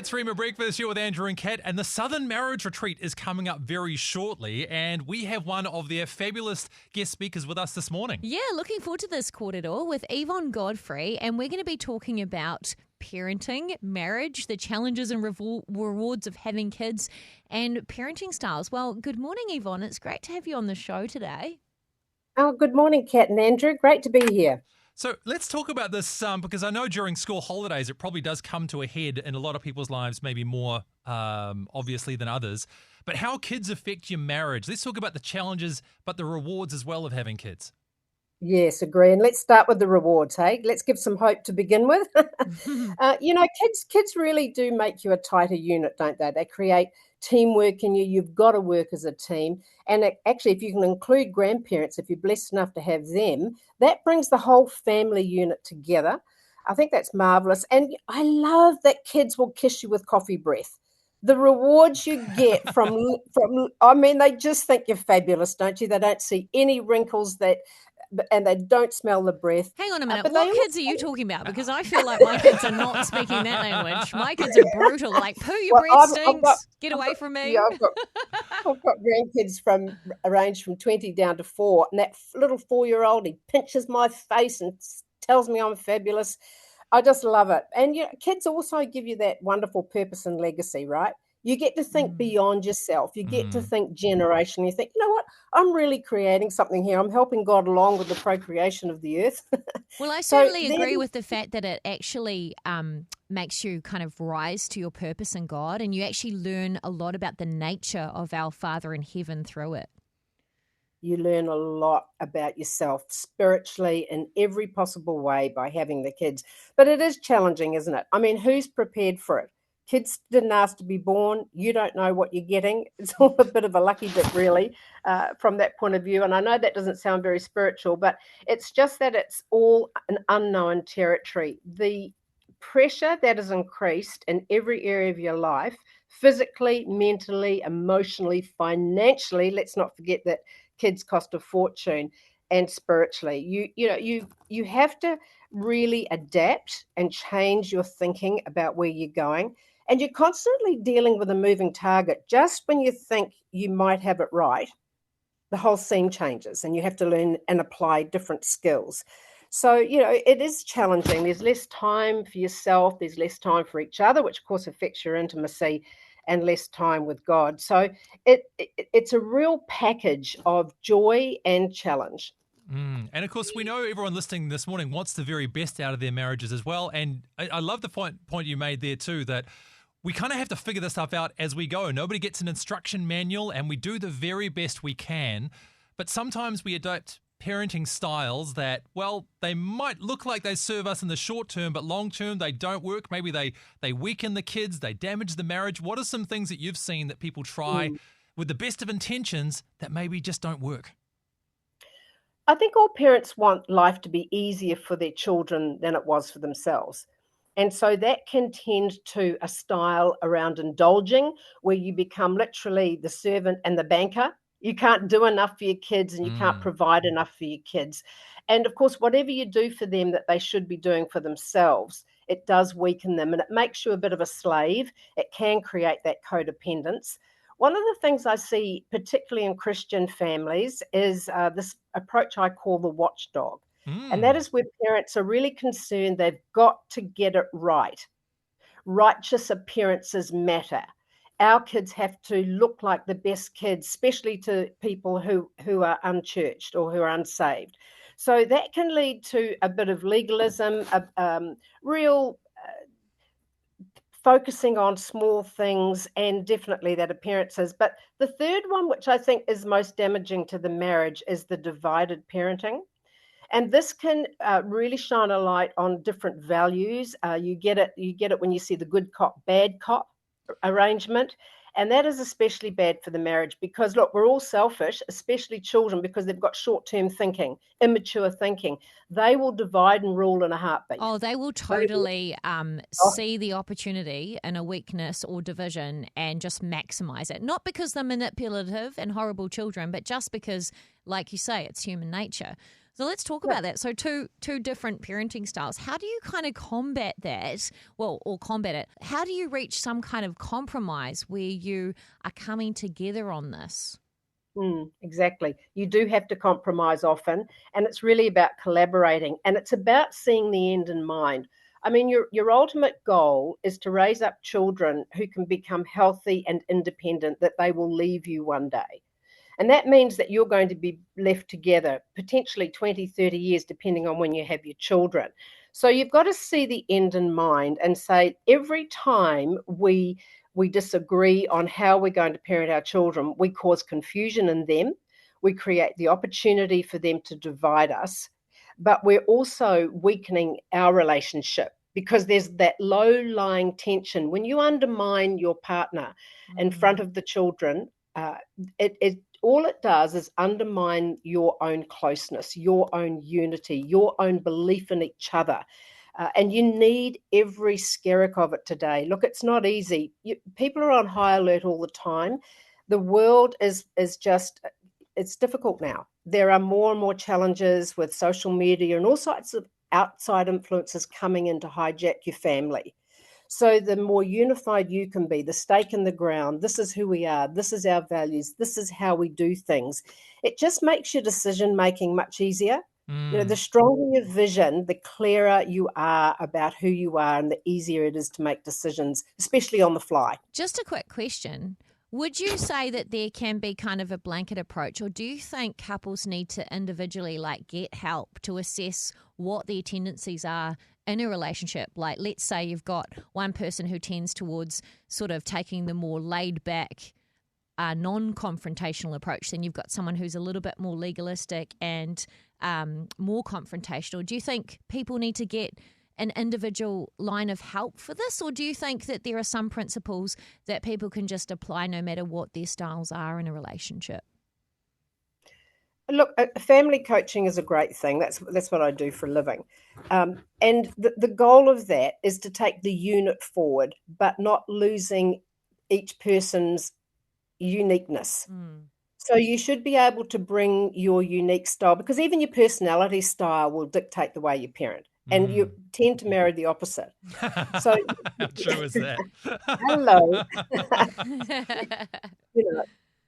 It's Rhema Breakfast here with Andrew and Kat, and the Southern Marriage Retreat is coming up very shortly, and we have one of their fabulous guest speakers with us this morning. Yeah, looking forward to this corridor with Yvonne Godfrey, and we're going to be talking about parenting, marriage, the challenges and rewards of having kids, and parenting styles. Well, good morning, Yvonne. It's great to have you on the show today. Oh, good morning, Kat and Andrew. Great to be here. So let's talk about this because I know during school holidays it probably does come to a head in a lot of people's lives, maybe more obviously than others. But how kids affect your marriage. Let's talk about the challenges, but the rewards as well of having kids. Yes, agree. And let's start with the rewards, hey? Let's give some hope to begin with. Kids really do make you a tighter unit, don't they? They create teamwork in you. You've got to work as a team. And actually, if you can include grandparents, if you're blessed enough to have them, that brings the whole family unit together. I think that's marvelous. And I love that kids will kiss you with coffee breath. The rewards you get from they just think you're fabulous, don't you? They don't see any wrinkles and they don't smell the breath. Hang on a minute. What kids are you talking about? Because I feel like my kids are not speaking that language. My kids are brutal. Like, poo, your breath stinks. Get away from me. Yeah, I've got grandkids range from 20 down to 4. And that little 4-year-old, he pinches my face and tells me I'm fabulous. I just love it. And kids also give you that wonderful purpose and legacy, right? You get to think beyond yourself. You get to think generation. You think, you know what? I'm really creating something here. I'm helping God along with the procreation of the earth. Well, I certainly agree with the fact that it actually makes you kind of rise to your purpose in God, and you actually learn a lot about the nature of our Father in heaven through it. You learn a lot about yourself spiritually in every possible way by having the kids. But it is challenging, isn't it? I mean, who's prepared for it? Kids didn't ask to be born. You don't know what you're getting. It's all a bit of a lucky dip, really, from that point of view. And I know that doesn't sound very spiritual, but it's just that it's all an unknown territory. The pressure that is increased in every area of your life, physically, mentally, emotionally, financially, let's not forget that kids cost a fortune, and spiritually. You have to really adapt and change your thinking about where you're going. And you're constantly dealing with a moving target. Just when you think you might have it right, the whole scene changes and you have to learn and apply different skills. So, it is challenging. There's less time for yourself. There's less time for each other, which of course affects your intimacy, and less time with God. So it's a real package of joy and challenge. And of course, we know everyone listening this morning wants the very best out of their marriages as well. And I love the point you made there too, that we kind of have to figure this stuff out as we go. Nobody gets an instruction manual, and we do the very best we can. But sometimes we adopt parenting styles that, well, they might look like they serve us in the short term, but long term they don't work. Maybe they weaken the kids, they damage the marriage. What are some things that you've seen that people try with the best of intentions that maybe just don't work? I think all parents want life to be easier for their children than it was for themselves. And so that can tend to a style around indulging, where you become literally the servant and the banker. You can't do enough for your kids, and you can't provide enough for your kids. And of course, whatever you do for them that they should be doing for themselves, it does weaken them, and it makes you a bit of a slave. It can create that codependence. One of the things I see, particularly in Christian families, is this approach I call the watchdog. And that is where parents are really concerned they've got to get it right. Righteous appearances matter. Our kids have to look like the best kids, especially to people who are unchurched or who are unsaved. So that can lead to a bit of legalism, real focusing on small things, and definitely that appearances. But the third one, which I think is most damaging to the marriage, is the divided parenting. And this can really shine a light on different values. You get it when you see the good cop, bad cop arrangement. And that is especially bad for the marriage because, look, we're all selfish, especially children, because they've got short-term thinking, immature thinking. They will divide and rule in a heartbeat. Oh, they will totally see the opportunity in a weakness or division and just maximize it. Not because they're manipulative and horrible children, but just because, like you say, it's human nature. So let's talk about that. So two different parenting styles. How do you kind of combat that? Well, or combat it. How do you reach some kind of compromise where you are coming together on this? Exactly. You do have to compromise often, and it's really about collaborating, and it's about seeing the end in mind. I mean, your ultimate goal is to raise up children who can become healthy and independent, that they will leave you one day. And that means that you're going to be left together potentially 20, 30 years, depending on when you have your children. So you've got to see the end in mind and say, every time we disagree on how we're going to parent our children, we cause confusion in them. We create the opportunity for them to divide us, but we're also weakening our relationship, because there's that low-lying tension. When you undermine your partner in front of the children, all it does is undermine your own closeness, your own unity, your own belief in each other. And you need every skerrick of it today. Look, it's not easy. People are on high alert all the time. The world is just, it's difficult now. There are more and more challenges with social media and all sorts of outside influences coming in to hijack your family. So the more unified you can be, the stake in the ground, this is who we are, this is our values, this is how we do things. It just makes your decision making much easier. The stronger your vision, the clearer you are about who you are, and the easier it is to make decisions, especially on the fly. Just a quick question. Would you say that there can be kind of a blanket approach, or do you think couples need to individually get help to assess what their tendencies are in a relationship? Like, let's say you've got one person who tends towards sort of taking the more laid back, non-confrontational approach, then you've got someone who's a little bit more legalistic and more confrontational. Do you think people need to get an individual line of help for this, or do you think that there are some principles that people can just apply no matter what their styles are in a relationship? Look, family coaching is a great thing. That's what I do for a living. And the goal of that is to take the unit forward, but not losing each person's uniqueness. So you should be able to bring your unique style, because even your personality style will dictate the way you parent. And you tend to marry the opposite. So how true is that? Hello.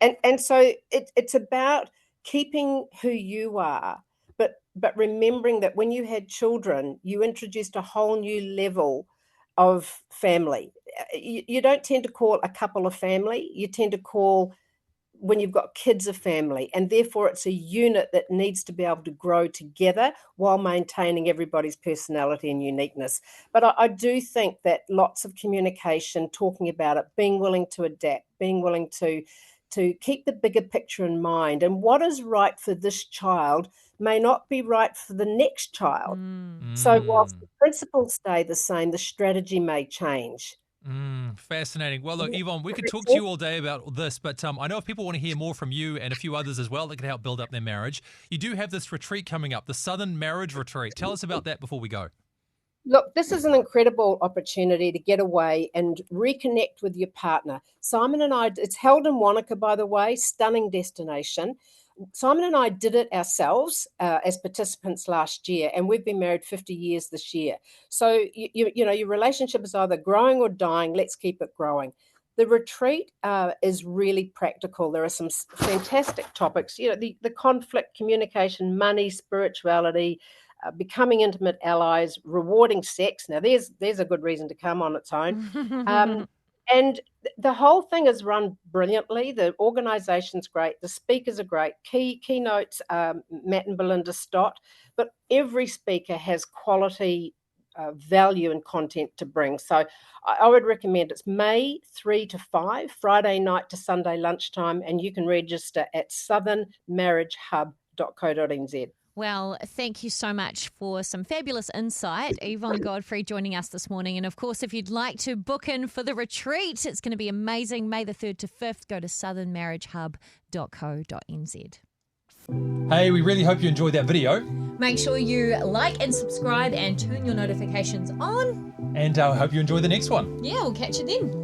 And so it's about keeping who you are, but remembering that when you had children, you introduced a whole new level of family. You don't tend to call a couple a family. You tend to call, when you've got kids, a family, and therefore it's a unit that needs to be able to grow together while maintaining everybody's personality and uniqueness. But I do think that lots of communication, talking about it, being willing to adapt, being willing to keep the bigger picture in mind, and what is right for this child may not be right for the next child. So whilst the principles stay the same, the strategy may change. Fascinating. Well, look, Yvonne, we could talk to you all day about this, but I know if people want to hear more from you and a few others as well that could help build up their marriage, you do have this retreat coming up, the Southern Marriage Retreat. Tell us about that before we go. Look, this is an incredible opportunity to get away and reconnect with your partner. Simon and I, it's held in Wanaka, by the way, stunning destination. Simon and I did it ourselves as participants last year, and we've been married 50 years this year. So, your relationship is either growing or dying. Let's keep it growing. The retreat is really practical. There are some fantastic topics, the conflict, communication, money, spirituality, becoming intimate allies, rewarding sex. Now, there's a good reason to come on its own. And the whole thing is run brilliantly. The organisation's great. The speakers are great. Keynotes, Matt and Belinda Stott. But every speaker has quality value and content to bring. So I would recommend it's May 3 to 5, Friday night to Sunday lunchtime, and you can register at southernmarriagehub.co.nz. Well, thank you so much for some fabulous insight. Yvonne Godfrey joining us this morning. And of course, if you'd like to book in for the retreat, it's going to be amazing. May the 3rd to 5th, go to southernmarriagehub.co.nz. Hey, we really hope you enjoyed that video. Make sure you like and subscribe and turn your notifications on. And I hope you enjoy the next one. Yeah, we'll catch you then.